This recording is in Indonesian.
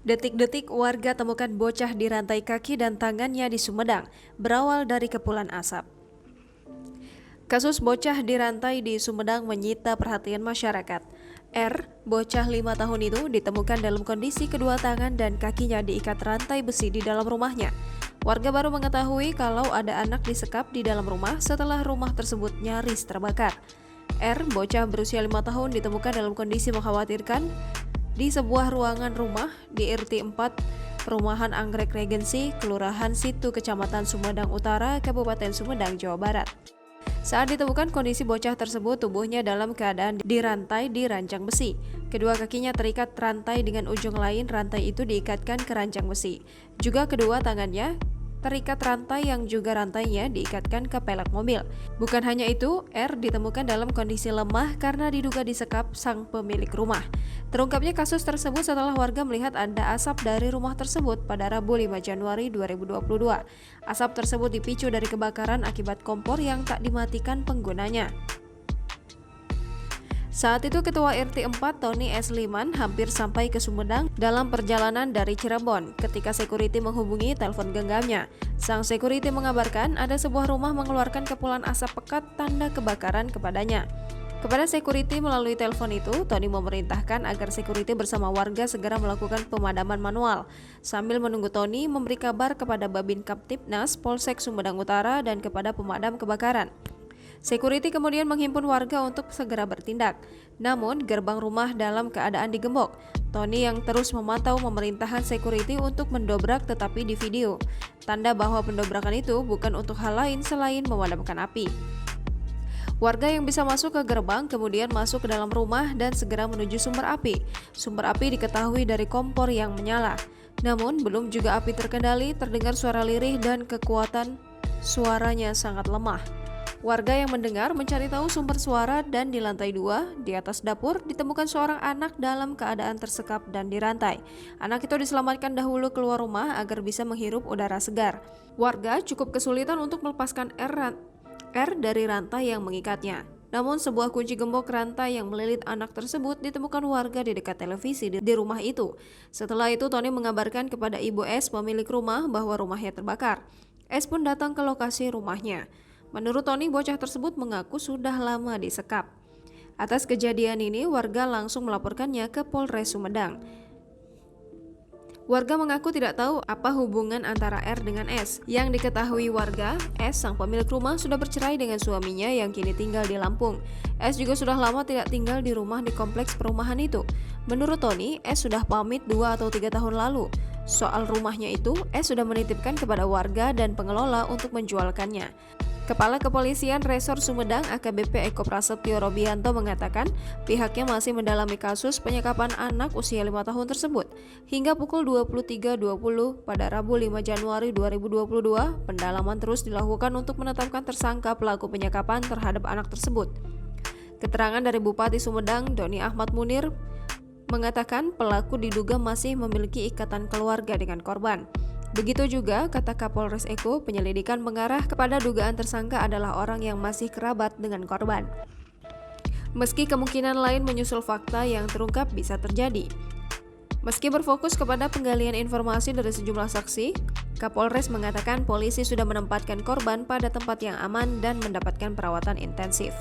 Detik-detik warga temukan bocah dirantai kaki dan tangannya di Sumedang, berawal dari kepulan asap. Kasus bocah dirantai di Sumedang menyita perhatian masyarakat. R, bocah 5 tahun itu ditemukan dalam kondisi kedua tangan dan kakinya diikat rantai besi di dalam rumahnya. Warga baru mengetahui kalau ada anak disekap di dalam rumah setelah rumah tersebut nyaris terbakar. R, bocah berusia 5 tahun ditemukan dalam kondisi mengkhawatirkan di sebuah ruangan rumah di RT 4 Perumahan Anggrek Regensi, Kelurahan Situ, Kecamatan Sumedang Utara, Kabupaten Sumedang, Jawa Barat. Saat ditemukan kondisi bocah tersebut, tubuhnya dalam keadaan dirantai di ranjang besi. Kedua kakinya terikat rantai dengan ujung lain rantai itu diikatkan ke ranjang besi. Juga kedua tangannya terikat rantai yang juga rantainya diikatkan ke pelek mobil. Bukan hanya itu, R ditemukan dalam kondisi lemah karena diduga disekap sang pemilik rumah. Terungkapnya kasus tersebut setelah warga melihat ada asap dari rumah tersebut pada Rabu 5 Januari 2022. Asap tersebut dipicu dari kebakaran akibat kompor yang tak dimatikan penggunanya. Saat itu Ketua RT 4 Tony S. Liman hampir sampai ke Sumedang dalam perjalanan dari Cirebon ketika security menghubungi telepon genggamnya. Sang security mengabarkan ada sebuah rumah mengeluarkan kepulan asap pekat tanda kebakaran kepadanya. Kepada security melalui telepon itu, Tony memerintahkan agar security bersama warga segera melakukan pemadaman manual. Sambil menunggu Tony memberi kabar kepada Babin Kaptipnas Polsek Sumedang Utara dan kepada pemadam kebakaran. Security kemudian menghimpun warga untuk segera bertindak. Namun, gerbang rumah dalam keadaan digembok. Tony yang terus memantau pemerintahan security untuk mendobrak tetapi di video. Tanda bahwa pendobrakan itu bukan untuk hal lain selain memadamkan api. Warga yang bisa masuk ke gerbang kemudian masuk ke dalam rumah dan segera menuju sumber api. Sumber api diketahui dari kompor yang menyala. Namun, belum juga api terkendali, terdengar suara lirih dan kekuatan suaranya sangat lemah. Warga yang mendengar mencari tahu sumber suara dan di lantai 2, di atas dapur, ditemukan seorang anak dalam keadaan tersekap dan dirantai. Anak itu diselamatkan dahulu keluar rumah agar bisa menghirup udara segar. Warga cukup kesulitan untuk melepaskan R dari rantai yang mengikatnya. Namun sebuah kunci gembok rantai yang melilit anak tersebut ditemukan warga di dekat televisi di rumah itu. Setelah itu Tony mengabarkan kepada Ibu S, pemilik rumah, bahwa rumahnya terbakar. S pun datang ke lokasi rumahnya. Menurut Tony, bocah tersebut mengaku sudah lama disekap. Atas kejadian ini, warga langsung melaporkannya ke Polres Sumedang. Warga mengaku tidak tahu apa hubungan antara R dengan S. Yang diketahui warga, S, sang pemilik rumah, sudah bercerai dengan suaminya yang kini tinggal di Lampung. S juga sudah lama tidak tinggal di rumah di kompleks perumahan itu. Menurut Tony, S sudah pamit 2 atau 3 tahun lalu. Soal rumahnya itu, S sudah menitipkan kepada warga dan pengelola untuk menjualkannya. Kepala Kepolisian Resor Sumedang AKBP Eko Prasetyo Robianto mengatakan pihaknya masih mendalami kasus penyekapan anak usia 5 tahun tersebut. Hingga pukul 23.20 pada Rabu 5 Januari 2022, pendalaman terus dilakukan untuk menetapkan tersangka pelaku penyekapan terhadap anak tersebut. Keterangan dari Bupati Sumedang, Doni Ahmad Munir, mengatakan pelaku diduga masih memiliki ikatan keluarga dengan korban. Begitu juga, kata Kapolres Eko, penyelidikan mengarah kepada dugaan tersangka adalah orang yang masih kerabat dengan korban. Meski kemungkinan lain menyusul fakta yang terungkap bisa terjadi. Meski berfokus kepada penggalian informasi dari sejumlah saksi, Kapolres mengatakan polisi sudah menempatkan korban pada tempat yang aman dan mendapatkan perawatan intensif.